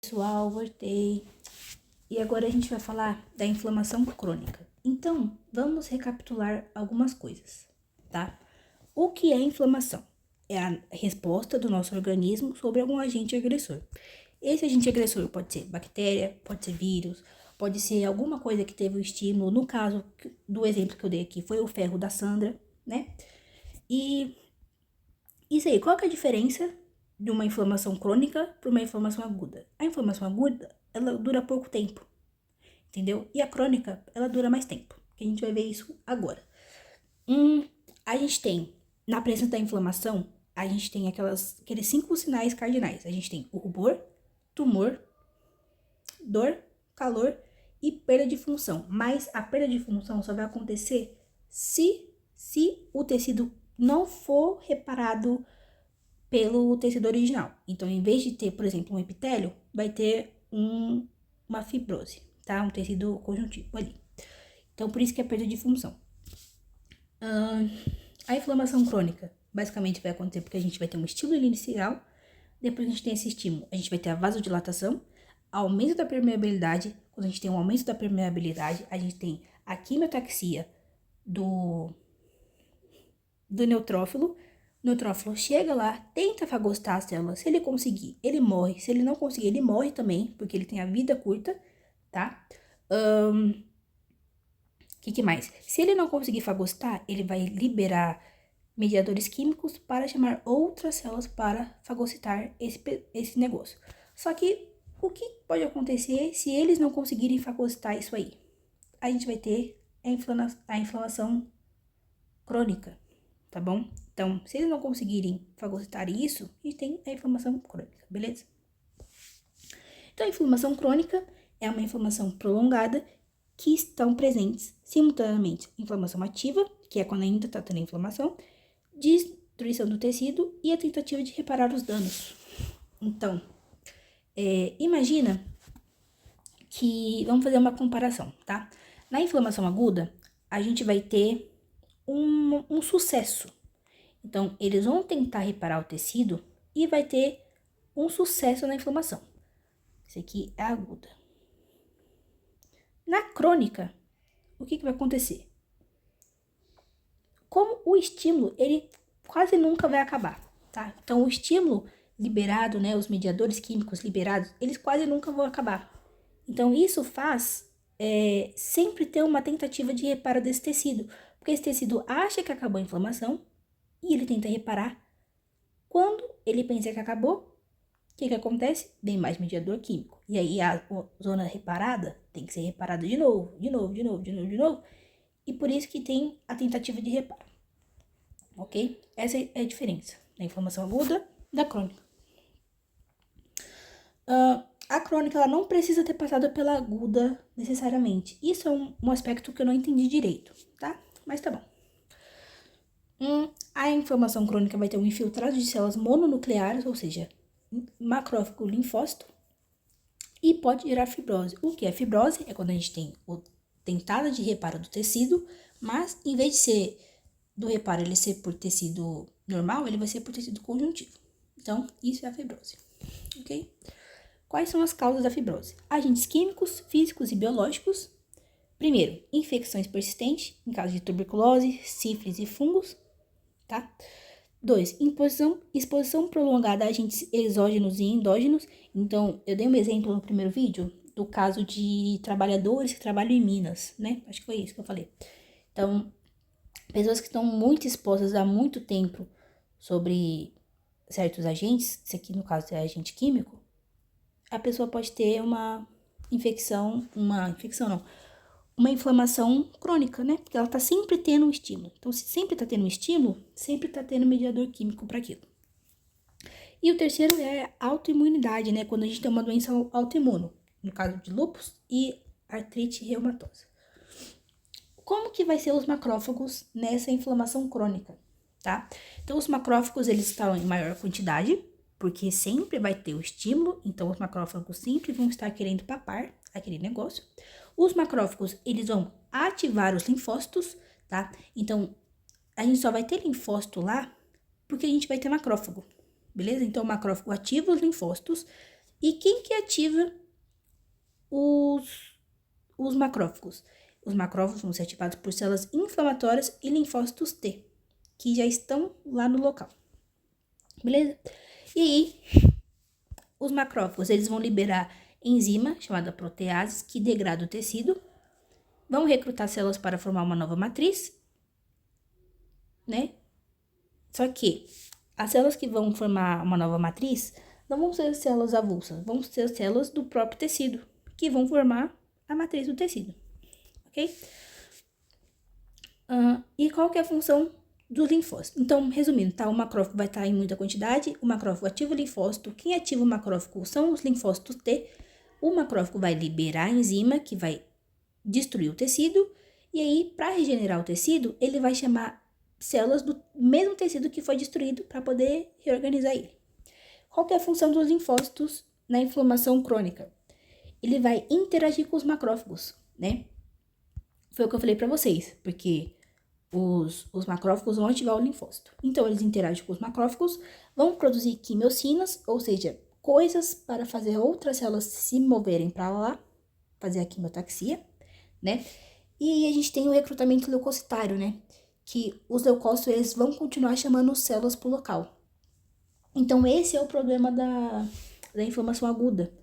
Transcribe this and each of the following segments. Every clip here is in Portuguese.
Pessoal, voltei. E agora a gente vai falar da inflamação crônica. Então, vamos recapitular algumas coisas, tá? O que é inflamação? É a resposta do nosso organismo sobre algum agente agressor. Esse agente agressor pode ser bactéria, pode ser vírus, pode ser alguma coisa que teve o estímulo. No caso do exemplo que eu dei aqui, foi o ferro da Sandra, né? E isso aí, qual que é a diferença de uma inflamação crônica para uma inflamação aguda? A inflamação aguda, ela dura pouco tempo, entendeu? E a crônica, ela dura mais tempo, que a gente vai ver isso agora. A gente tem, na presença da inflamação, a gente tem aqueles 5 sinais cardinais. A gente tem o rubor, tumor, dor, calor e perda de função. Mas a perda de função só vai acontecer se o tecido não for reparado pelo tecido original. Então, em vez de ter, por exemplo, um epitélio, vai ter uma fibrose, tá? Um tecido conjuntivo ali. Então, por isso que é perda de função. A inflamação crônica, basicamente, vai acontecer porque a gente vai ter um estímulo inicial, depois a gente tem esse estímulo, a gente vai ter a vasodilatação, aumento da permeabilidade. Quando a gente tem um aumento da permeabilidade, a gente tem a quimiotaxia do neutrófilo. O neutrófilo chega lá, tenta fagocitar a célula. Se ele conseguir, ele morre. Se ele não conseguir, ele morre também, porque ele tem a vida curta, tá? Que mais? Se ele não conseguir fagocitar, ele vai liberar mediadores químicos para chamar outras células para fagocitar esse negócio. Só que o que pode acontecer se eles não conseguirem fagocitar isso aí? A gente vai ter a inflamação crônica, tá bom? Então, se eles não conseguirem fagocitar isso, a gente tem a inflamação crônica, beleza? Então, a inflamação crônica é uma inflamação prolongada que estão presentes simultaneamente inflamação ativa, que é quando ainda está tendo inflamação, destruição do tecido e a tentativa de reparar os danos. Então, imagina que, vamos fazer uma comparação, tá? Na inflamação aguda, a gente vai ter um sucesso. Então, eles vão tentar reparar o tecido e vai ter um sucesso na inflamação. Isso aqui é aguda. Na crônica, o que vai acontecer? Como o estímulo, ele quase nunca vai acabar, tá? Então, o estímulo liberado, né, os mediadores químicos liberados, eles quase nunca vão acabar. Então, isso faz sempre ter uma tentativa de reparo desse tecido, porque esse tecido acha que acabou a inflamação e ele tenta reparar. Quando ele pensa que acabou, o que acontece? Vem mais mediador químico. E aí a zona reparada tem que ser reparada de novo. E por isso que tem a tentativa de reparo. Ok? Essa é a diferença da inflamação aguda da crônica. A crônica, ela não precisa ter passado pela aguda necessariamente. Isso é um aspecto que eu não entendi direito, tá? Mas tá bom. A inflamação crônica vai ter um infiltrado de células mononucleares, ou seja, macrófago linfócito, e pode gerar fibrose. O que é fibrose? É quando a gente tem o tentada de reparo do tecido, mas em vez de ser do reparo ele ser por tecido normal, ele vai ser por tecido conjuntivo. Então, isso é a fibrose, ok? Quais são as causas da fibrose? Agentes químicos, físicos e biológicos. Primeiro, infecções persistentes, em caso de tuberculose, sífilis e fungos, tá? 2. Exposição prolongada a agentes exógenos e endógenos. Então, eu dei um exemplo no primeiro vídeo do caso de trabalhadores que trabalham em minas, né? Acho que foi isso que eu falei. Então, pessoas que estão muito expostas há muito tempo sobre certos agentes, isso aqui no caso é agente químico, a pessoa pode ter uma inflamação crônica, né? Porque ela tá sempre tendo um estímulo. Então, se sempre tá tendo um estímulo, sempre tá tendo mediador químico para aquilo. E o terceiro é a autoimunidade, né? Quando a gente tem uma doença autoimune, no caso de lúpus e artrite reumatosa. Como que vai ser os macrófagos nessa inflamação crônica, tá? Então, os macrófagos, eles estão em maior quantidade, porque sempre vai ter o estímulo, então os macrófagos sempre vão estar querendo papar aquele negócio. Os macrófagos, eles vão ativar os linfócitos, tá? Então, a gente só vai ter linfócito lá porque a gente vai ter macrófago, beleza? Então, o macrófago ativa os linfócitos E quem que ativa os macrófagos? Os macrófagos vão ser ativados por células inflamatórias e linfócitos T, que já estão lá no local. Beleza? E aí, os macrófagos, eles vão liberar enzima, chamada protease, que degrada o tecido, vão recrutar células para formar uma nova matriz, né? Só que as células que vão formar uma nova matriz não vão ser células avulsas, vão ser células do próprio tecido, que vão formar a matriz do tecido, ok? E qual que é a função do linfócito? Então, resumindo, tá? O macrófago vai estar em muita quantidade, o macrófago ativa o linfócito, quem ativa o macrófago são os linfócitos T, o macrófago vai liberar a enzima, que vai destruir o tecido, e aí, para regenerar o tecido, ele vai chamar células do mesmo tecido que foi destruído para poder reorganizar ele. Qual que é a função dos linfócitos na inflamação crônica? Ele vai interagir com os macrófagos, né? Foi o que eu falei para vocês, porque os macrófagos vão ativar o linfócito. Então, eles interagem com os macrófagos, vão produzir quimiocinas, ou seja, coisas para fazer outras células se moverem para lá, fazer a quimiotaxia, né? E aí a gente tem o recrutamento leucocitário, né? Que os leucócitos, eles vão continuar chamando células pro local. Então, esse é o problema da inflamação aguda.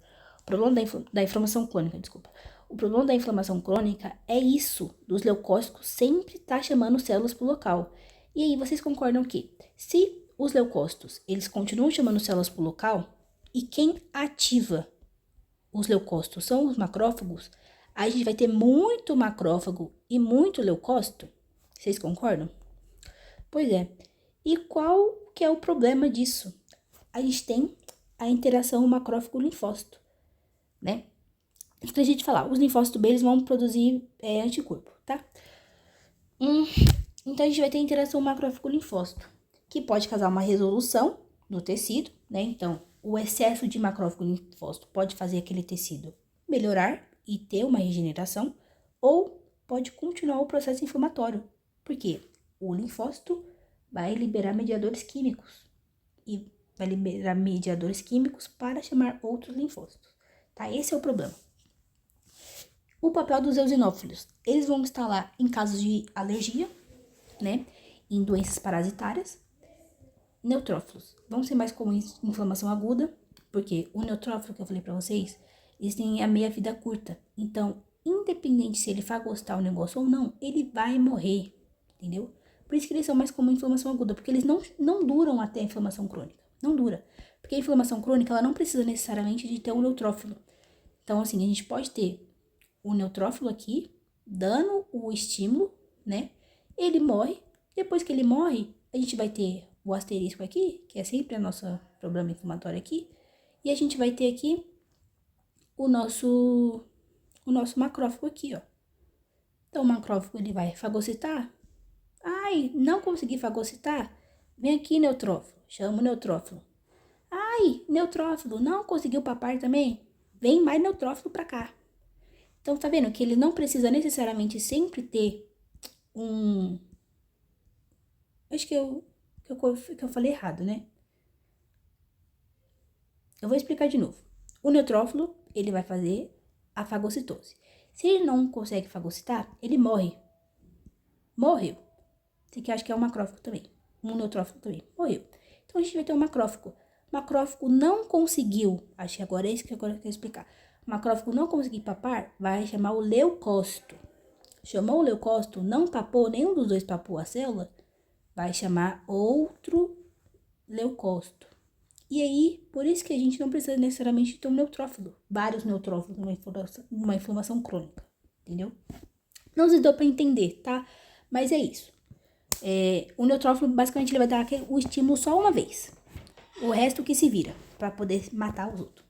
O problema da inflamação crônica, desculpa. O problema da inflamação crônica é isso, dos leucócitos sempre tá chamando células pro local. E aí, vocês concordam que se os leucócitos, eles continuam chamando células pro local, e quem ativa os leucócitos são os macrófagos, a gente vai ter muito macrófago e muito leucócito. Vocês concordam? Pois é. E qual que é o problema disso? A gente tem a interação macrófago-linfócito, né? Então, a gente falar, os linfócitos B, eles vão produzir anticorpo, tá? Então, a gente vai ter a interação macrófago-linfócito, que pode causar uma resolução do tecido, né? Então, o excesso de macrófago-linfócito pode fazer aquele tecido melhorar e ter uma regeneração, ou pode continuar o processo inflamatório, porque o linfócito vai liberar mediadores químicos e vai liberar mediadores químicos para chamar outros linfócitos, tá? Esse é o problema. O papel dos eosinófilos, eles vão estar lá em casos de alergia, né? Em doenças parasitárias. Neutrófilos vão ser mais comuns em inflamação aguda, porque o neutrófilo que eu falei pra vocês, eles têm a meia-vida curta. Então, independente se ele fagocitar o negócio ou não, ele vai morrer, entendeu? Por isso que eles são mais comuns em inflamação aguda, porque eles não duram até a inflamação crônica. Não dura. Porque a inflamação crônica, ela não precisa necessariamente de ter um neutrófilo. Então, assim, a gente pode ter o neutrófilo aqui, dando o estímulo, né? Ele morre. Depois que ele morre, a gente vai ter o asterisco aqui, que é sempre a nossa problema inflamatório aqui. E a gente vai ter aqui o nosso macrófago aqui, ó. Então, o macrófago, ele vai fagocitar. Ai, não consegui fagocitar? Vem aqui, neutrófilo. Chama o neutrófilo. Ai, neutrófilo, não conseguiu papar também? Vem mais neutrófilo pra cá. Então, tá vendo que ele não precisa necessariamente sempre ter um... Acho que eu falei errado, né? Eu vou explicar de novo. O neutrófilo, ele vai fazer a fagocitose. Se ele não consegue fagocitar, ele morre. Morreu. Você que acha que é um macrófago também. Um neutrófilo também. Morreu. Então, a gente vai ter um macrófago. O macrófago não conseguiu. Acho que agora é isso que eu quero explicar. O macrófago não conseguiu papar, vai chamar o leucócito. Chamou o leucócito, não papou, nenhum dos dois papou a célula, vai chamar outro leucócito. E aí, por isso que a gente não precisa necessariamente ter um neutrófilo. Vários neutrófilos numa inflamação crônica. Entendeu? Não se deu pra entender, tá? Mas é isso. O neutrófilo, basicamente, ele vai dar o estímulo só uma vez. O resto que se vira, pra poder matar os outros.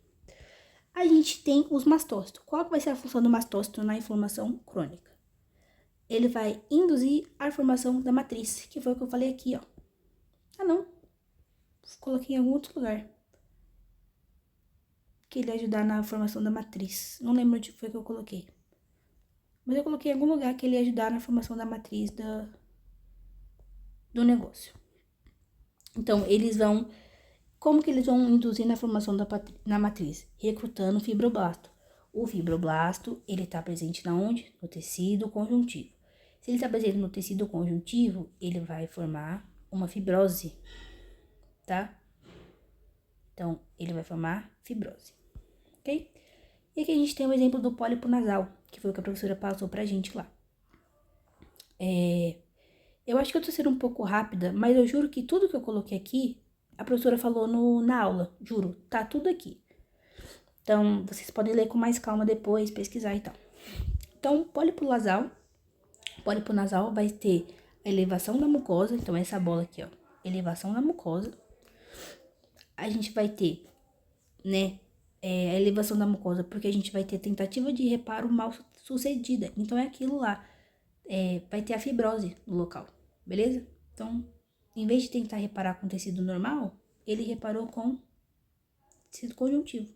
A gente tem os mastócitos. Qual que vai ser a função do mastócito na inflamação crônica? Ele vai induzir a formação da matriz, que foi o que eu falei aqui, ó. Ah, não. Coloquei em algum outro lugar. Que ele ia ajudar na formação da matriz. Não lembro onde foi que eu coloquei. Mas eu coloquei em algum lugar que ele ia ajudar na formação da matriz do negócio. Então, eles vão Como que eles vão induzir na formação na matriz? Recrutando o fibroblasto. O fibroblasto, ele está presente na onde? No tecido conjuntivo. Se ele está presente no tecido conjuntivo, ele vai formar uma fibrose, tá? Então, ele vai formar fibrose, ok? E aqui a gente tem o exemplo do pólipo nasal, que foi o que a professora passou pra gente lá. Eu acho que eu tô sendo um pouco rápida, mas eu juro que tudo que eu coloquei aqui, a professora falou na aula, juro, tá tudo aqui. Então, vocês podem ler com mais calma depois, pesquisar e tal. Então, pólipo nasal vai ter a elevação da mucosa, então essa bola aqui, ó, elevação da mucosa. A gente vai ter, né, a elevação da mucosa, porque a gente vai ter tentativa de reparo mal sucedida. Então, é aquilo lá, vai ter a fibrose no local, beleza? Então, em vez de tentar reparar com tecido normal, ele reparou com tecido conjuntivo.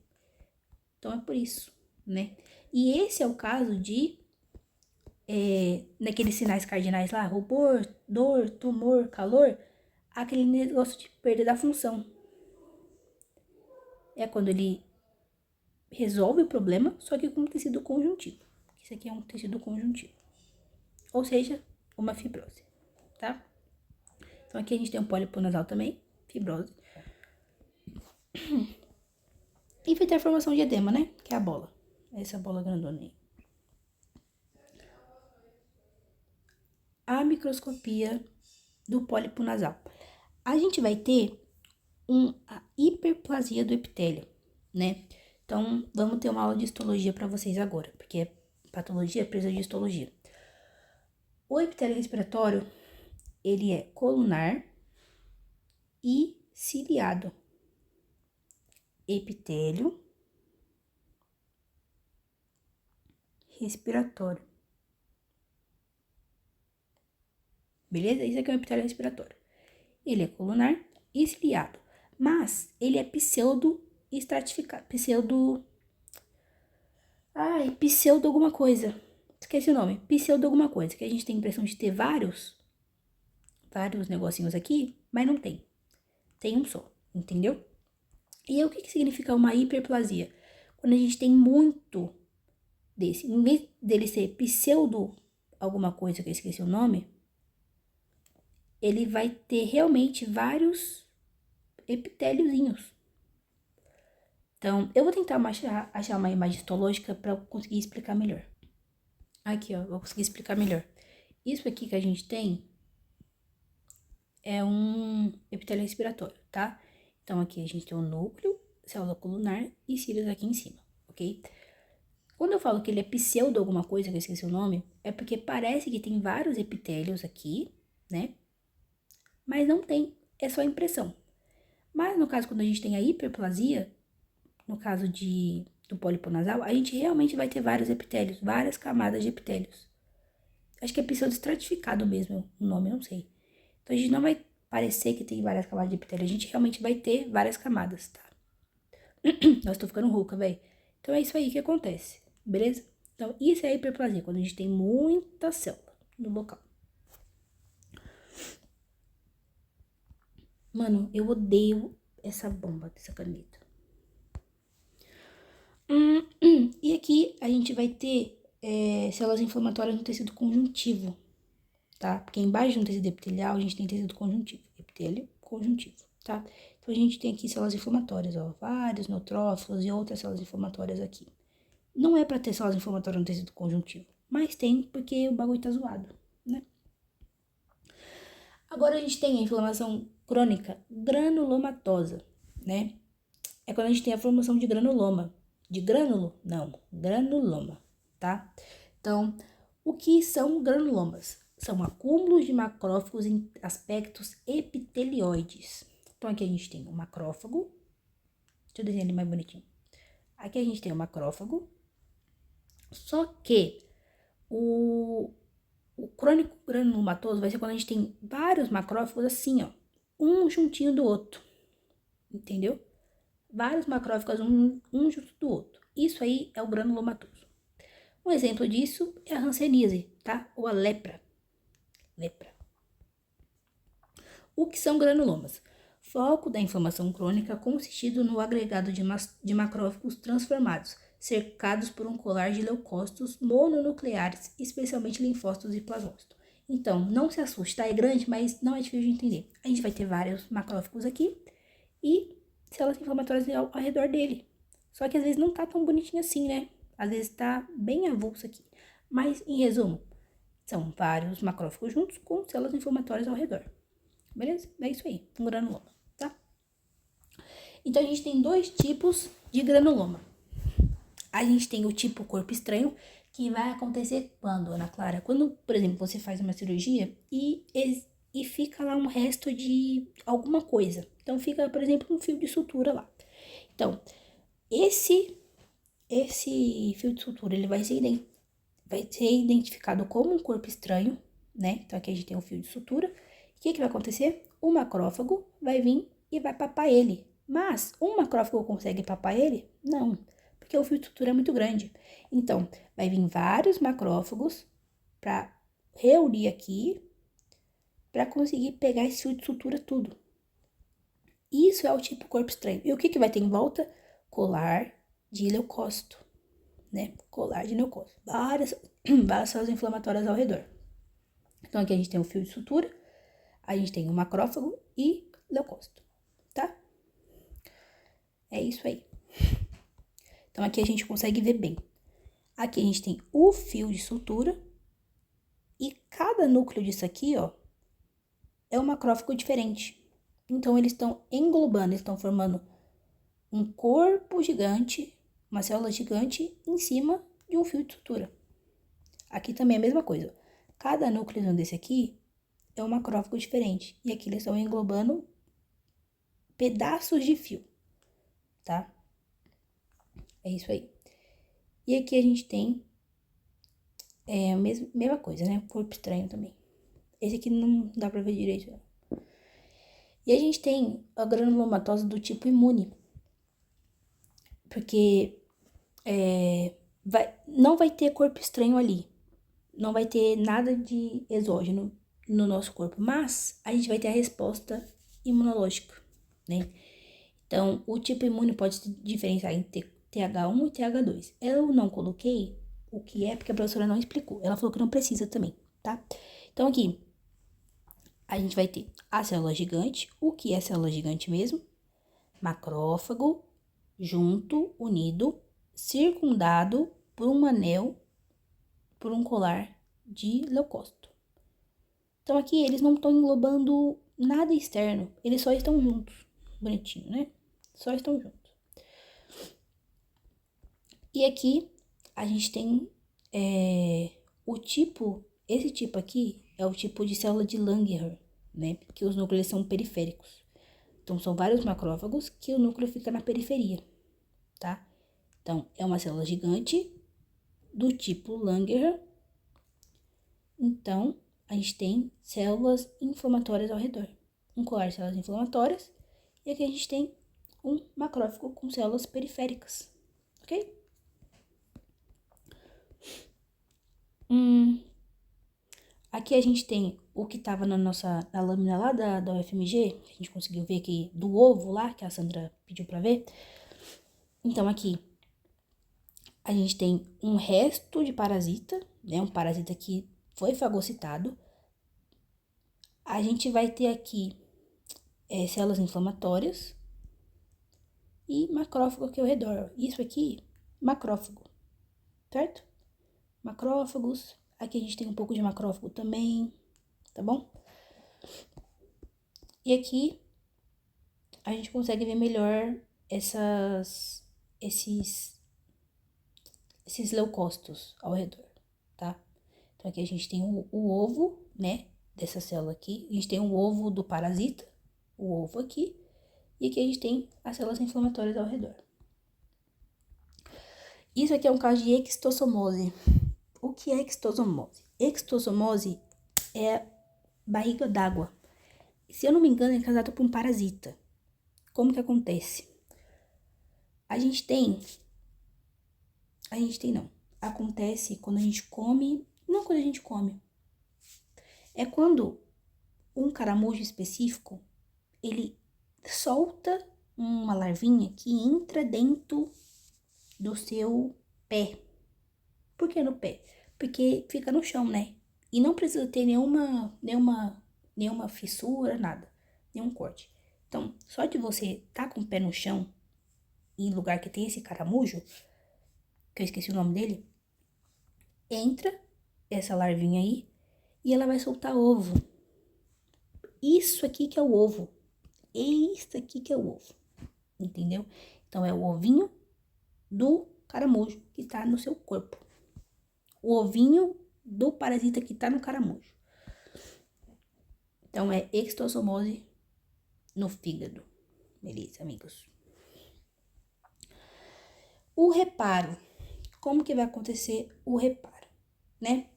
Então, é por isso, né? E esse é o caso de, naqueles sinais cardinais lá, rubor, dor, tumor, calor, aquele negócio de perda da função. É quando ele resolve o problema, só que com tecido conjuntivo. Isso aqui é um tecido conjuntivo. Ou seja, uma fibrose, tá? Então, aqui a gente tem um pólipo nasal também, fibrose. E vai ter a formação de edema, né? Que é a bola. Essa bola grandona aí. A microscopia do pólipo nasal. A gente vai ter a hiperplasia do epitélio, né? Então, vamos ter uma aula de histologia para vocês agora, porque patologia precisa de histologia. O epitélio respiratório, ele é colunar e ciliado. Epitélio respiratório. Beleza? Isso aqui é o epitélio respiratório. Ele é colunar e ciliado, mas ele é pseudo-estratificado, pseudo alguma coisa. Esqueci o nome. Pseudo alguma coisa, que a gente tem a impressão de ter vários negocinhos aqui, mas não tem. Tem um só, entendeu? E aí, o que significa uma hiperplasia? Quando a gente tem muito desse, em vez dele ser pseudo alguma coisa, que eu esqueci o nome, ele vai ter realmente vários epitéliozinhos. Então, eu vou tentar achar uma imagem histológica para eu conseguir explicar melhor. Aqui, ó, vou conseguir explicar melhor. Isso aqui que a gente tem é um epitélio respiratório, tá? Então, aqui a gente tem o núcleo, célula colunar e cílios aqui em cima, ok? Quando eu falo que ele é pseudo alguma coisa, que eu esqueci o nome, é porque parece que tem vários epitélios aqui, né? Mas não tem, é só impressão. Mas no caso, quando a gente tem a hiperplasia, no caso do pólipo nasal, a gente realmente vai ter vários epitélios, várias camadas de epitélios. Acho que é pseudo-estratificado mesmo o nome, não sei. Então, a gente não vai parecer que tem várias camadas de epitélio, a gente realmente vai ter várias camadas, tá? Nossa, tô ficando rouca, velho. Então, é isso aí que acontece, beleza? Então, isso é a hiperplasia, quando a gente tem muita célula no local. Mano, eu odeio essa bomba dessa caneta. E aqui a gente vai ter células inflamatórias no tecido conjuntivo, tá? Porque embaixo do tecido epitelial a gente tem tecido conjuntivo, epitélio conjuntivo, tá? Então a gente tem aqui células inflamatórias, ó, vários neutrófilos e outras células inflamatórias aqui. Não é pra ter células inflamatórias no tecido conjuntivo, mas tem porque o bagulho tá zoado, né? Agora a gente tem a inflamação crônica granulomatosa, né? É quando a gente tem a formação de granuloma. De grânulo? Não, granuloma, tá? Então, o que são granulomas? São acúmulos de macrófagos em aspectos epitelioides. Então, aqui a gente tem o macrófago. Deixa eu desenhar ele mais bonitinho. Aqui a gente tem o macrófago. Só que o crônico granulomatoso vai ser quando a gente tem vários macrófagos assim, ó. Um juntinho do outro. Entendeu? Vários macrófagos, um junto do outro. Isso aí é o granulomatoso. Um exemplo disso é a hanseníase, tá? Ou a lepra. Lepra. O que são granulomas? Foco da inflamação crônica consistido no agregado de macrófagos transformados, cercados por um colar de leucócitos mononucleares, especialmente linfócitos e plasmócitos. Então, não se assuste, tá? É grande, mas não é difícil de entender. A gente vai ter vários macrófagos aqui e células inflamatórias ao redor dele. Só que às vezes não tá tão bonitinho assim, né? Às vezes tá bem avulso aqui. Mas, em resumo, são vários macrófagos juntos com células inflamatórias ao redor. Beleza? É isso aí, um granuloma, tá? Então, a gente tem dois tipos de granuloma. A gente tem o tipo corpo estranho, que vai acontecer quando, Ana Clara? Quando, por exemplo, você faz uma cirurgia e fica lá um resto de alguma coisa. Então, fica, por exemplo, um fio de sutura lá. Então, esse fio de sutura, ele vai ser identificado como um corpo estranho, né? Então, aqui a gente tem um fio de sutura. O que vai acontecer? O macrófago vai vir e vai papar ele. Mas, um macrófago consegue papar ele? Não, porque o fio de sutura é muito grande. Então, vai vir vários macrófagos para reunir aqui, para conseguir pegar esse fio de sutura tudo. Isso é o tipo corpo estranho. E o que vai ter em volta? Colar de leucócito, né? Colar de leucócito. Várias células inflamatórias ao redor. Então, aqui a gente tem um fio de sutura, a gente tem um macrófago e leucócito, tá? É isso aí. Então, aqui a gente consegue ver bem. Aqui a gente tem o fio de sutura e cada núcleo disso aqui, ó, é um macrófago diferente. Então, eles estão englobando, eles estão formando um corpo gigante, uma célula gigante em cima de um fio de sutura. Aqui também é a mesma coisa. Cada núcleo desse aqui é um macrófago diferente. E aqui eles estão englobando pedaços de fio, tá? É isso aí. E aqui a gente tem a mesma coisa, né? Corpo estranho também. Esse aqui não dá pra ver direito, não. E a gente tem a granulomatose do tipo imune. Porque não vai ter corpo estranho ali. Não vai ter nada de exógeno no nosso corpo. Mas a gente vai ter a resposta imunológica, né? Então, o tipo imune pode se diferenciar em TH1 e TH2. Eu não coloquei o que é, porque a professora não explicou. Ela falou que não precisa também, tá? Então, aqui, a gente vai ter a célula gigante. O que é célula gigante mesmo? Macrófago, junto, unido, circundado por um anel, por um colar de leucócito. Então, aqui, eles não estão englobando nada externo. Eles só estão juntos. Bonitinho, né? Só estão juntos. E aqui, a gente tem esse tipo aqui é o tipo de célula de Langerhans, né? Que os núcleos são periféricos. Então, são vários macrófagos que o núcleo fica na periferia, tá? Então, é uma célula gigante do tipo Langerhans. Então, a gente tem células inflamatórias ao redor. Um colar de células inflamatórias. E aqui a gente tem um macrófago com células periféricas, ok? Aqui a gente tem o que estava na lâmina lá da UFMG, que a gente conseguiu ver aqui do ovo lá, que a Sandra pediu para ver. Então, aqui a gente tem um resto de parasita, né? Um parasita que foi fagocitado. A gente vai ter aqui células inflamatórias e macrófago aqui ao redor. Isso aqui, macrófago, certo? Macrófagos. Aqui a gente tem um pouco de macrófago também, tá bom? E aqui a gente consegue ver melhor esses leucócitos ao redor, tá? Então, aqui a gente tem o ovo, né, dessa célula aqui. A gente tem o ovo do parasita, o ovo aqui. E aqui a gente tem as células inflamatórias ao redor. Isso aqui é um caso de extossomose. O que é extossomose? Extossomose é barriga d'água. Se eu não me engano, é causado por um parasita. Como que acontece? Acontece quando a gente come, não quando a gente come. É quando um caramujo específico, ele solta uma larvinha que entra dentro do seu pé. Por que no pé? Porque fica no chão, né? E não precisa ter nenhuma fissura, nada, nenhum corte. Então, só de você tá com o pé no chão, em lugar que tem esse caramujo, que eu esqueci o nome dele, entra essa larvinha aí e ela vai soltar ovo. Isso aqui que é o ovo. Isso aqui que é o ovo. Entendeu? Então, é o ovinho do caramujo que tá no seu corpo. O ovinho do parasita que tá no caramujo. Então, é extossomose no fígado. Beleza, amigos? O reparo. Como que vai acontecer o reparo, né?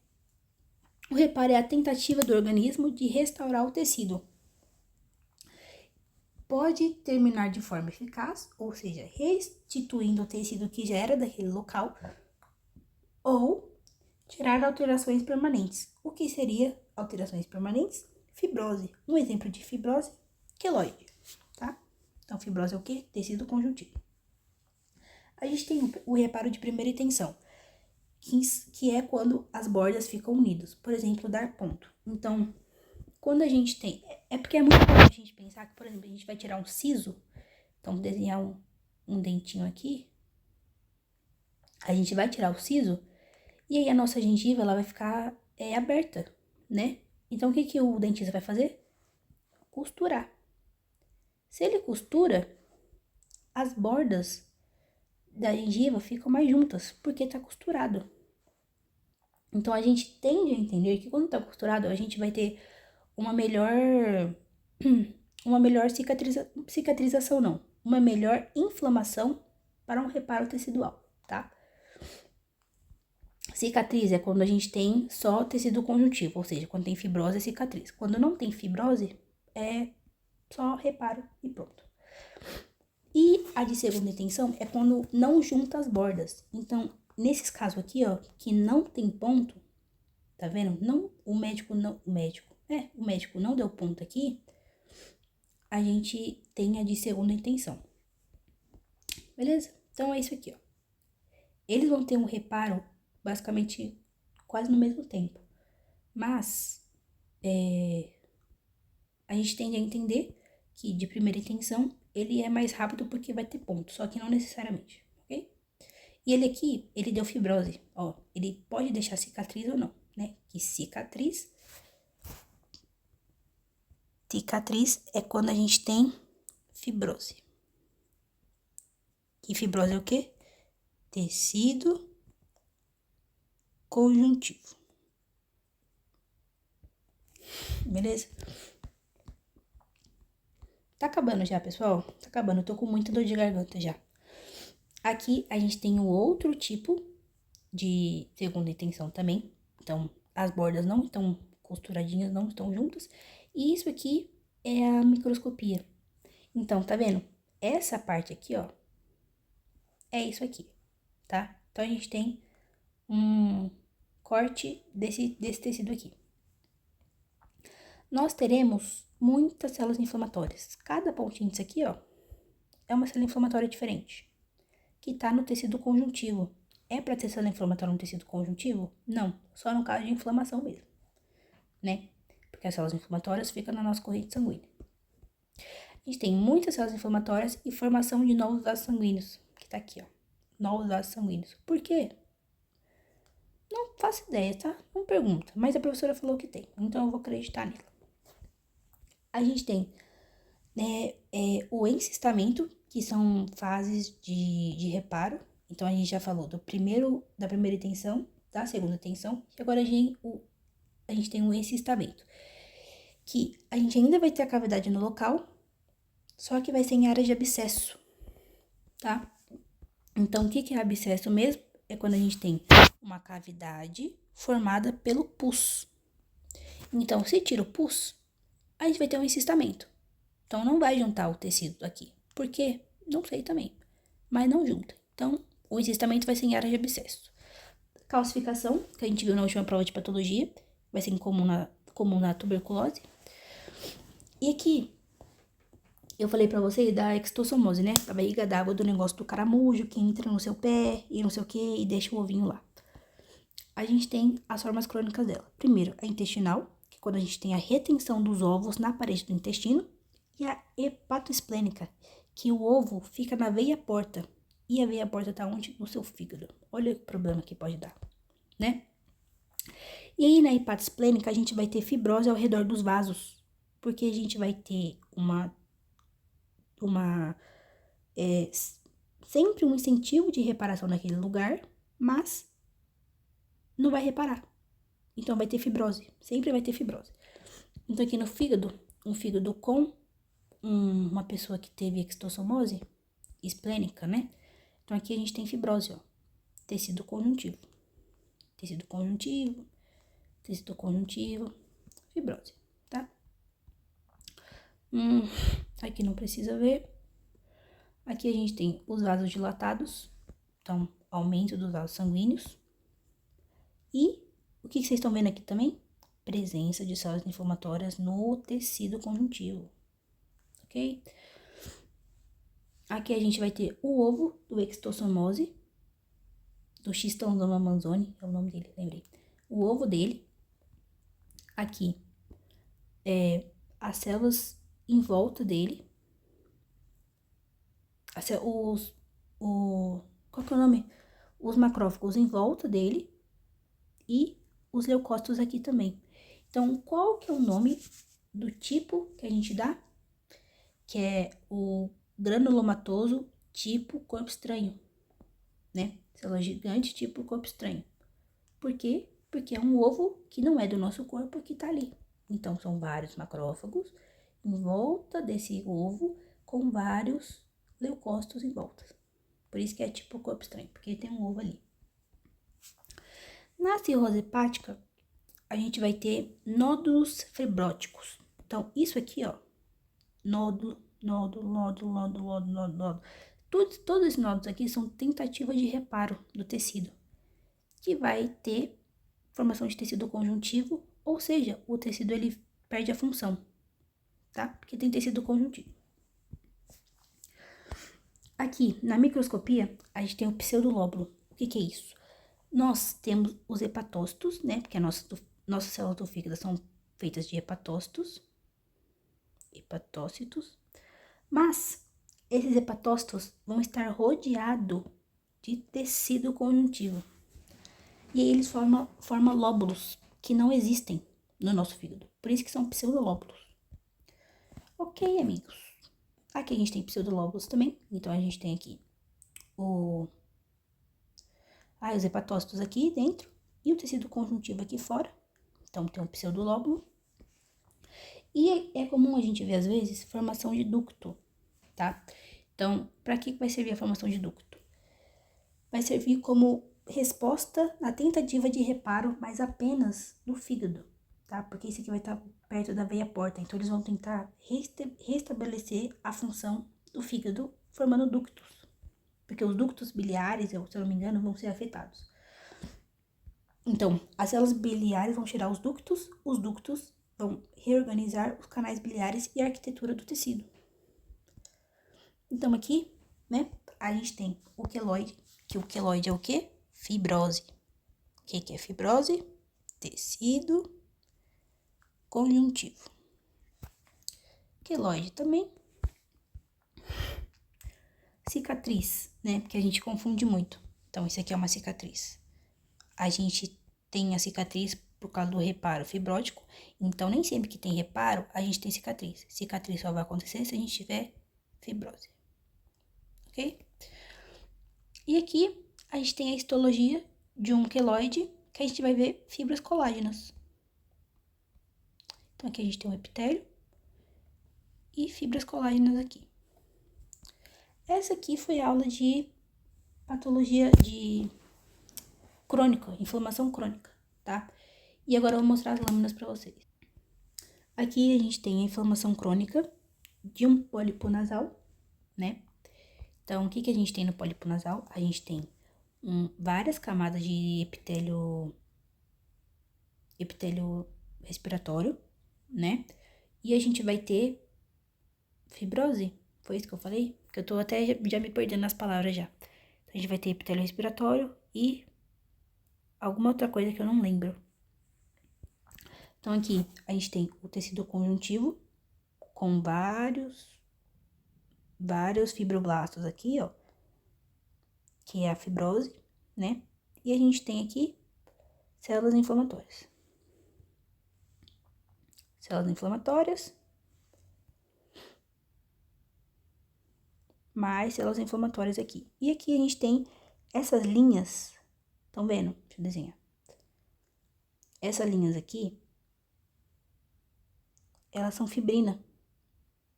O reparo é a tentativa do organismo de restaurar o tecido. Pode terminar de forma eficaz, ou seja, restituindo o tecido que já era daquele local, ou tirar alterações permanentes. O que seria alterações permanentes? Fibrose. Um exemplo de fibrose, queloide, tá? Então, fibrose é o quê? Tecido conjuntivo. A gente tem o reparo de primeira intenção, que é quando as bordas ficam unidas. Por exemplo, dar ponto. Então, quando a gente tem... É porque é muito comum a gente pensar que, por exemplo, a gente vai tirar um siso. Então, desenhar um dentinho aqui. A gente vai tirar o siso e aí a nossa gengiva, ela vai ficar aberta, né? Então, o que o dentista vai fazer? Costurar. Se ele costura, as bordas da gengiva ficam mais juntas, porque tá costurado. Então, a gente tende a entender que quando tá costurado, a gente vai ter uma melhor cicatrização, não. Uma melhor inflamação para um reparo tecidual, tá? Cicatriz é quando a gente tem só tecido conjuntivo, ou seja, quando tem fibrose é cicatriz. Quando não tem fibrose, é só reparo e pronto. E a de segunda intenção é quando não junta as bordas. Então, nesses casos aqui, ó, que não tem ponto, tá vendo? O médico não deu ponto aqui, a gente tem a de segunda intenção. Beleza? Então, é isso aqui, ó. Eles vão ter um reparo, basicamente, quase no mesmo tempo. Mas, a gente tende a entender que, de primeira intenção, ele é mais rápido porque vai ter ponto, só que não necessariamente, ok? E ele aqui, ele deu fibrose, ó. Ele pode deixar cicatriz ou não, né? Que cicatriz é quando a gente tem fibrose. E fibrose é o quê? Tecido conjuntivo. Beleza? Tá acabando já, pessoal? Tá acabando, eu tô com muita dor de garganta já. Aqui a gente tem o outro tipo de segunda intenção também. Então, as bordas não estão costuradinhas, não estão juntas. E isso aqui é a microscopia. Então, tá vendo? Essa parte aqui, ó, é isso aqui, tá? Então, a gente tem um corte desse tecido aqui. Nós teremos muitas células inflamatórias. Cada pontinho disso aqui, ó, é uma célula inflamatória diferente, que tá no tecido conjuntivo. É pra ter célula inflamatória no tecido conjuntivo? Não, só no caso de inflamação mesmo, né? Porque as células inflamatórias ficam na nossa corrente sanguínea. A gente tem muitas células inflamatórias e formação de novos vasos sanguíneos, que tá aqui, ó, novos vasos sanguíneos. Por quê? Não faço ideia, tá? Não pergunta, mas a professora falou que tem, então eu vou acreditar nela. A gente tem, né, o encistamento, que são fases de reparo. Então, a gente já falou da primeira intenção, da segunda intenção, e agora a gente tem o encistamento, que a gente ainda vai ter a cavidade no local, só que vai ser em área de abscesso, tá? Então, o que é abscesso mesmo? É quando a gente tem uma cavidade formada pelo pus. Então, se tira o pus, a gente vai ter um encistamento. Então, não vai juntar o tecido aqui. Por quê? Não sei também. Mas não junta. Então, o encistamento vai ser em área de abscesso. Calcificação, que a gente viu na última prova de patologia, vai ser comum na tuberculose. E aqui, Eu falei pra vocês da extossomose, né? Da barriga d'água, do negócio do caramujo que entra no seu pé e não sei o que e deixa o ovinho lá. A gente tem as formas crônicas dela. Primeiro, a intestinal, que é quando a gente tem a retenção dos ovos na parede do intestino. E a hepatoesplênica, que o ovo fica na veia porta. E a veia porta tá onde? No seu fígado. Olha o problema que pode dar, né? E aí, na hepatoesplênica, a gente vai ter fibrose ao redor dos vasos. Porque a gente vai ter sempre um incentivo de reparação naquele lugar, mas não vai reparar. Então, vai ter fibrose. Sempre vai ter fibrose. Então, aqui no fígado, um fígado com uma pessoa que teve extossomose esplênica, né? Então, aqui a gente tem fibrose, ó. Tecido conjuntivo. Tecido conjuntivo. Tecido conjuntivo. Fibrose, tá? Aqui não precisa ver. Aqui a gente tem os vasos dilatados. Então, aumento dos vasos sanguíneos. E o que vocês estão vendo aqui também? Presença de células inflamatórias no tecido conjuntivo. Ok? Aqui a gente vai ter o ovo do extossomose, do Schistosoma manzoni, é o nome dele, lembrei. O ovo dele. Aqui as células em volta dele. Qual que é o nome? Os macrófagos em volta dele. E os leucócitos aqui também. Então, qual que é o nome do tipo que a gente dá? Que é o granulomatoso tipo corpo estranho, né? Célula gigante tipo corpo estranho. Por quê? Porque é um ovo que não é do nosso corpo que tá ali. Então, são vários macrófagos em volta desse ovo com vários leucócitos em volta. Por isso que é tipo corpo estranho, porque tem um ovo ali. Na cirrose hepática, a gente vai ter nódulos fibróticos. Então, isso aqui, ó, nódulo. Todos esses nódulos aqui são tentativas de reparo do tecido, que vai ter formação de tecido conjuntivo, ou seja, o tecido ele perde a função, tá? Porque tem tecido conjuntivo. Aqui, na microscopia, a gente tem o pseudolóbulo. O que é isso? Nós temos os hepatócitos, né? Porque nossas células do fígado são feitas de hepatócitos. Mas esses hepatócitos vão estar rodeados de tecido conjuntivo. E aí eles formam lóbulos que não existem no nosso fígado. Por isso que são pseudolóbulos. Ok, amigos. Aqui a gente tem pseudolóbulos também. Então, a gente tem aqui os hepatócitos aqui dentro e o tecido conjuntivo aqui fora. Então, tem um pseudolóbulo. E é comum a gente ver, às vezes, formação de ducto, tá? Então, para que vai servir a formação de ducto? Vai servir como resposta na tentativa de reparo, mas apenas no fígado, tá? Porque esse aqui vai estar perto da veia porta, então eles vão tentar restabelecer a função do fígado formando ductos. Porque os ductos biliares, se eu não me engano, vão ser afetados. Então, as células biliares vão tirar os ductos vão reorganizar os canais biliares e a arquitetura do tecido. Então, aqui, né, a gente tem o queloide, que o queloide é o quê? Fibrose. O que é fibrose? Tecido conjuntivo. Queloide também. Cicatriz, né, porque a gente confunde muito. Então, isso aqui é uma cicatriz. A gente tem a cicatriz por causa do reparo fibrótico. Então, nem sempre que tem reparo, a gente tem cicatriz. Cicatriz só vai acontecer se a gente tiver fibrose. Ok? E aqui, a gente tem a histologia de um queloide, que a gente vai ver fibras colágenas. Então, aqui a gente tem um epitélio e fibras colágenas aqui. Essa aqui foi a aula de patologia de crônica, inflamação crônica, tá? E agora eu vou mostrar as lâminas para vocês. Aqui a gente tem a inflamação crônica de um pólipo nasal, né? Então, o que a gente tem no pólipo nasal? A gente tem várias camadas de epitélio respiratório, né? E a gente vai ter fibrose? Foi isso que eu falei? Porque eu tô até já me perdendo nas palavras já. Então, a gente vai ter epitélio respiratório e alguma outra coisa que eu não lembro. Então, aqui a gente tem o tecido conjuntivo com vários fibroblastos aqui, ó, que é a fibrose, né? E a gente tem aqui células inflamatórias. Células inflamatórias, mais células inflamatórias aqui. E aqui a gente tem essas linhas, estão vendo? Deixa eu desenhar. Essas linhas aqui, elas são fibrina,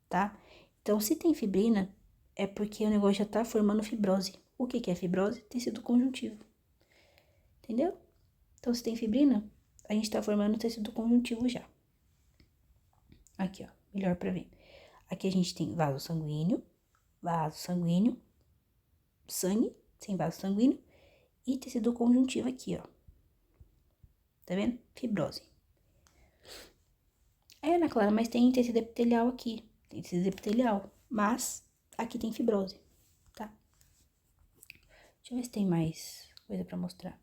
tá? Então, se tem fibrina, é porque o negócio já tá formando fibrose. O que é fibrose? Tecido conjuntivo. Entendeu? Então, se tem fibrina, a gente tá formando tecido conjuntivo já. Aqui, ó, melhor pra ver. Aqui a gente tem vaso sanguíneo, sangue, sem vaso sanguíneo, e tecido conjuntivo aqui, ó. Tá vendo? Fibrose. É, Ana Clara, mas tem tecido epitelial aqui. Tem tecido epitelial, mas aqui tem fibrose, tá? Deixa eu ver se tem mais coisa pra mostrar.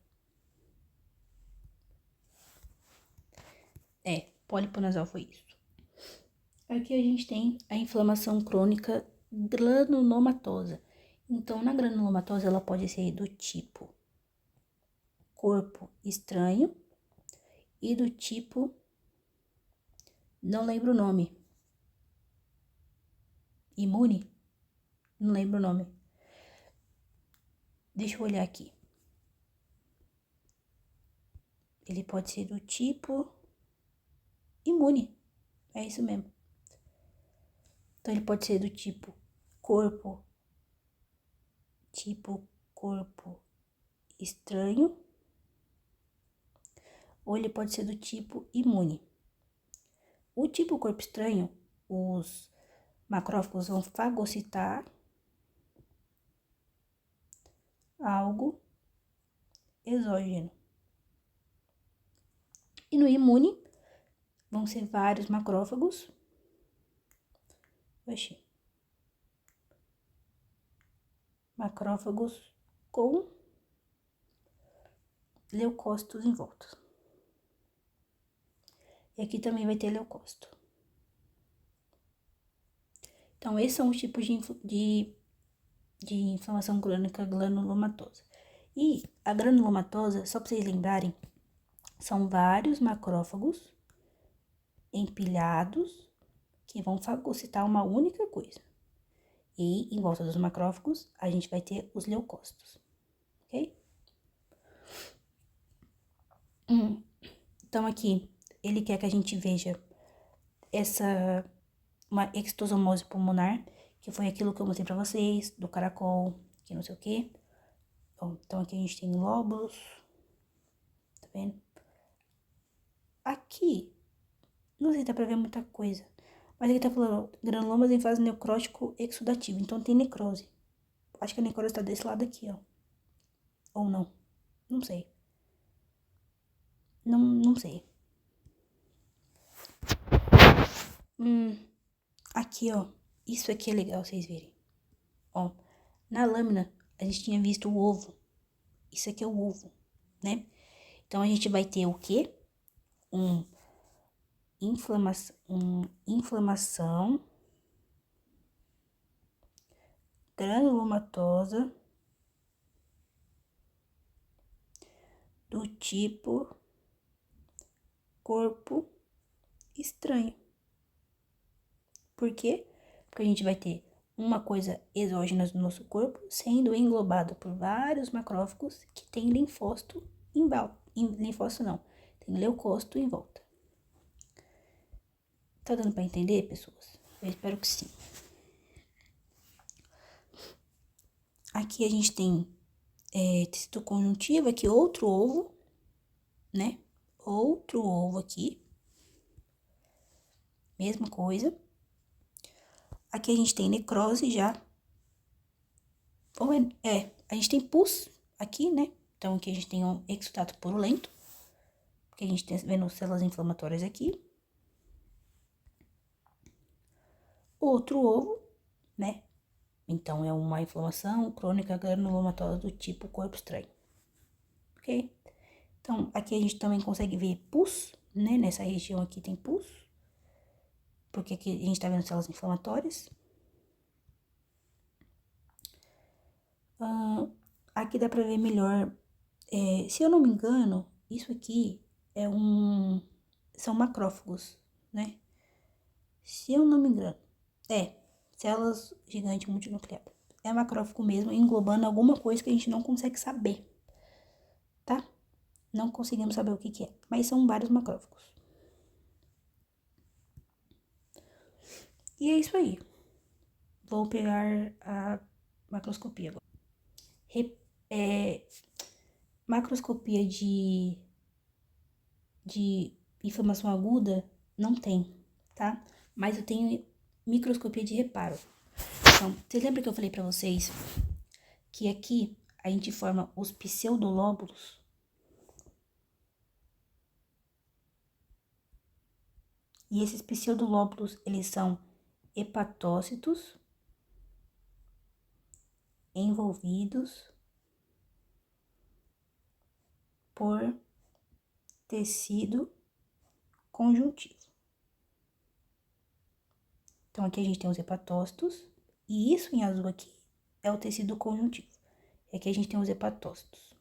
Pólipo nasal foi isso. Aqui a gente tem a inflamação crônica granulomatosa. Então, na granulomatosa, ela pode ser do tipo corpo estranho e do tipo, não lembro o nome, imune? Não lembro o nome. Deixa eu olhar aqui. Ele pode ser do tipo imune, é isso mesmo. Então, ele pode ser do tipo corpo estranho, ou ele pode ser do tipo imune. O tipo corpo estranho, os macrófagos vão fagocitar algo exógeno. E no imune, vão ser vários macrófagos. Macrófagos com leucócitos em volta. E aqui também vai ter leucócito. Então, esses são os tipos de inflamação crônica granulomatosa. E a granulomatosa, só para vocês lembrarem, são vários macrófagos empilhados que vão fagocitar uma única coisa. E em volta dos macrófagos, a gente vai ter os leucócitos, ok? Então, aqui, ele quer que a gente veja uma extosomose pulmonar, que foi aquilo que eu mostrei pra vocês, do caracol, que não sei o quê. Então, aqui a gente tem lóbulos, tá vendo? Aqui, não sei se dá pra ver muita coisa, mas aqui tá falando granulomas em fase necrótico exudativo, então tem necrose. Acho que a necrose tá desse lado aqui, ó. Ou não, não sei. Não sei. Aqui, ó, isso aqui é legal vocês verem. Ó, na lâmina, a gente tinha visto o ovo. Isso aqui é o ovo, né? Então, a gente vai ter o quê? Inflamação granulomatosa do tipo corpo estranho. Por quê? Porque a gente vai ter uma coisa exógena do nosso corpo sendo englobado por vários macrófagos que tem linfócito em volta. Linfócito não, tem leucócito em volta. Tá dando pra entender, pessoas? Eu espero que sim. Aqui a gente tem tecido conjuntivo, aqui outro ovo, né? Outro ovo aqui. Mesma coisa. Aqui a gente tem necrose já. Ou a gente tem pus aqui, né? Então, aqui a gente tem um exudato purulento. Porque a gente tá vendo células inflamatórias aqui. outro ovo, né? Então, é uma inflamação crônica granulomatosa do tipo corpo estranho, ok? Então, aqui a gente também consegue ver pus, né? Nessa região aqui tem pus, porque aqui a gente tá vendo células inflamatórias. Aqui dá pra ver melhor, se eu não me engano, isso aqui são macrófagos, né? Se eu não me engano, células gigantes multinucleadas. É macrófago mesmo, englobando alguma coisa que a gente não consegue saber, tá? Não conseguimos saber o que que é, mas são vários macrófagos. E é isso aí. Vou pegar a macroscopia agora. Macroscopia de inflamação aguda não tem, tá? Mas eu tenho microscopia de reparo. Então, vocês lembram que eu falei pra vocês que aqui a gente forma os pseudolóbulos? E esses pseudolóbulos, eles são hepatócitos envolvidos por tecido conjuntivo. Então, aqui a gente tem os hepatócitos, e isso em azul aqui é o tecido conjuntivo. E aqui a gente tem os hepatócitos,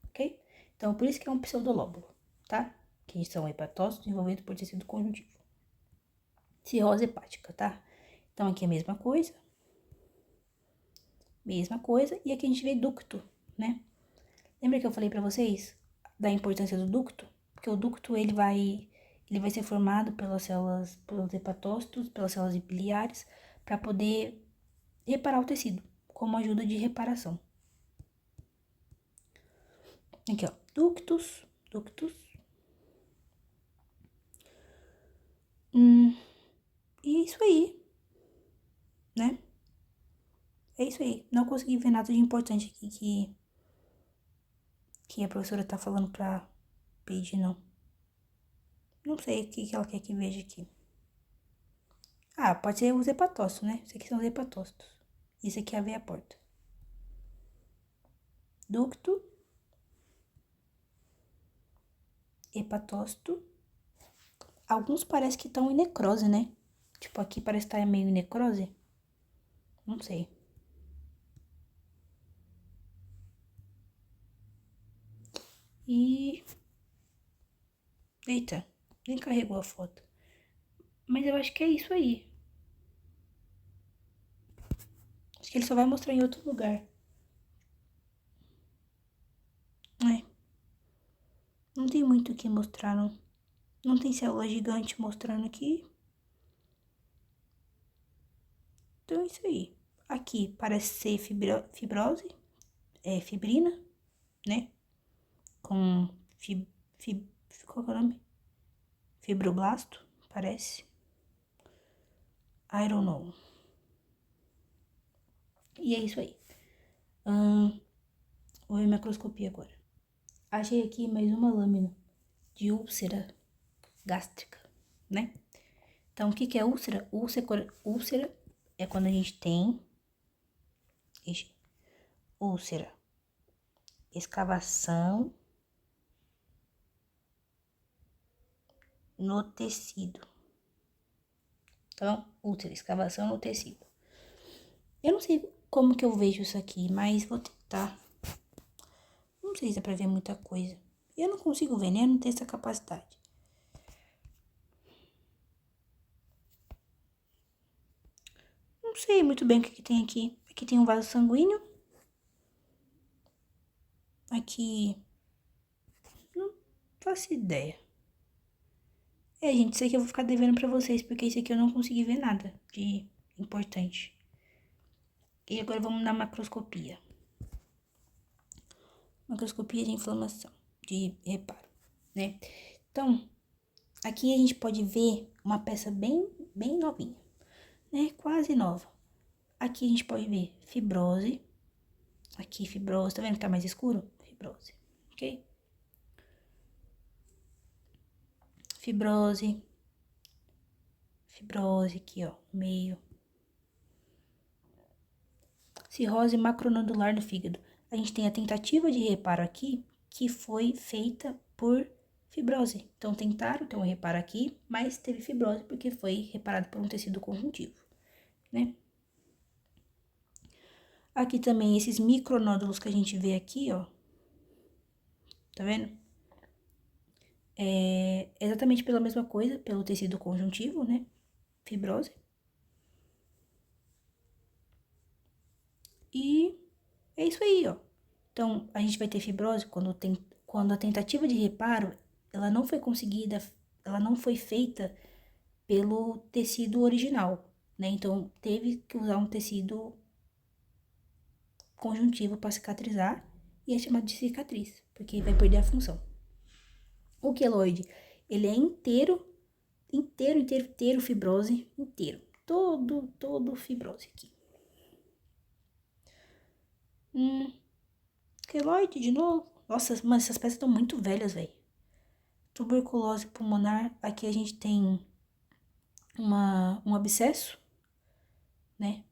ok? Então, por isso que é um pseudolóbulo, tá? Que são hepatócitos envolvidos por tecido conjuntivo. Cirrose hepática, tá? Então, aqui é a mesma coisa. Mesma coisa. E aqui a gente vê ducto, né? Lembra que eu falei pra vocês da importância do ducto? Porque o ducto, ele vai ser formado pelas células, pelos hepatócitos, pelas células biliares, para poder reparar o tecido, como ajuda de reparação. Aqui, ó, ductos. E é isso aí, né? É isso aí. Não consegui ver nada de importante aqui que a professora tá falando pra pedir, não. Não sei o que ela quer que veja aqui. Ah, pode ser os hepatócitos, né? Isso aqui são os hepatócitos. Isso aqui é a veia porta. Ducto. Hepatócito. Alguns parece que estão em necrose, né? Tipo, aqui parece estar meio em necrose. Não sei. E... Eita, nem carregou a foto. Mas eu acho que é isso aí. Acho que ele só vai mostrar em outro lugar. Não tem muito o que mostrar, não. Não tem célula gigante mostrando aqui. Então é isso aí. Aqui parece ser fibrose, fibrina, né? Com qual que é o nome? Fibroblasto, parece. I don't know. E é isso aí. Vou ver microscopia agora. Achei aqui mais uma lâmina de úlcera gástrica, né? Então, o que que é úlcera? Úlcera é quando a gente tem úlcera, escavação no tecido. Então, úlcera, escavação no tecido. Eu não sei como que eu vejo isso aqui, mas vou tentar. Não sei se dá pra ver muita coisa. Eu não consigo ver, né? Eu não tenho essa capacidade. Não sei muito bem o que que tem aqui. Aqui tem um vaso sanguíneo. Aqui... Não faço ideia. Gente, isso aqui eu vou ficar devendo pra vocês, porque isso aqui eu não consegui ver nada de importante. E agora vamos na macroscopia. Macroscopia de inflamação, de reparo, né? Então, aqui a gente pode ver uma peça bem novinha, né? Quase nova. Aqui a gente pode ver fibrose. Aqui, fibrose. Tá vendo que tá mais escuro? Fibrose, ok? Fibrose aqui, ó, no meio. cirrose macronodular no fígado. A gente tem a tentativa de reparo aqui, que foi feita por fibrose. Então, tentaram ter um reparo aqui, mas teve fibrose porque foi reparado por um tecido conjuntivo, né? Aqui também, esses micronódulos que a gente vê aqui, ó. Tá vendo? É exatamente pela mesma coisa, pelo tecido conjuntivo, né? Fibrose. E é isso aí, ó. Então, a gente vai ter fibrose quando a tentativa de reparo, ela não foi conseguida, ela não foi feita pelo tecido original, né? Então, teve que usar um tecido conjuntivo para cicatrizar e é chamado de cicatriz, porque vai perder a função. O queloide, ele é inteiro fibrose, inteiro. Todo fibrose aqui. Queloide de novo. Nossa, mano, essas peças estão muito velhas, velho. Tuberculose pulmonar, aqui a gente tem um abscesso, né?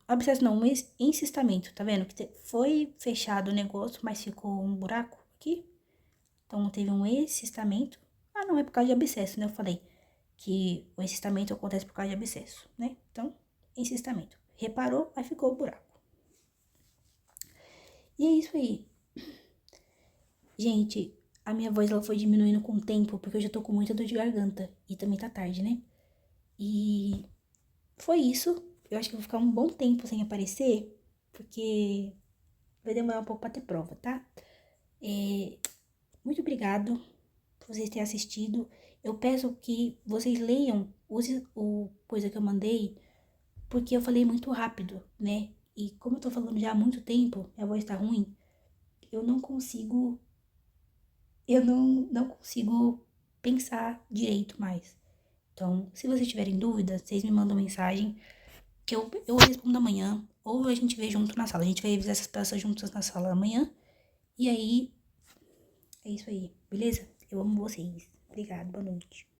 Abscesso não, um encistamento, tá vendo? Que foi fechado o negócio, mas ficou um buraco aqui. Então, teve um encistamento. Ah, não, é por causa de abscesso, né? Eu falei que o encistamento acontece por causa de abscesso, né? Então, encistamento. Reparou, aí ficou o buraco. E é isso aí. Gente, a minha voz ela foi diminuindo com o tempo, porque eu já tô com muita dor de garganta. E também tá tarde, né? E foi isso. Eu acho que eu vou ficar um bom tempo sem aparecer, porque vai demorar um pouco pra ter prova, tá? Muito obrigado por vocês terem assistido. Eu peço que vocês leiam o coisa que eu mandei, porque eu falei muito rápido, né? E como eu tô falando já há muito tempo, minha voz tá ruim, eu não consigo pensar direito mais. Então, se vocês tiverem dúvidas, vocês me mandam mensagem que eu respondo amanhã, ou a gente vê junto na sala. A gente vai revisar essas peças juntas na sala amanhã. E aí, é isso aí, beleza? Eu amo vocês. Obrigada, boa noite.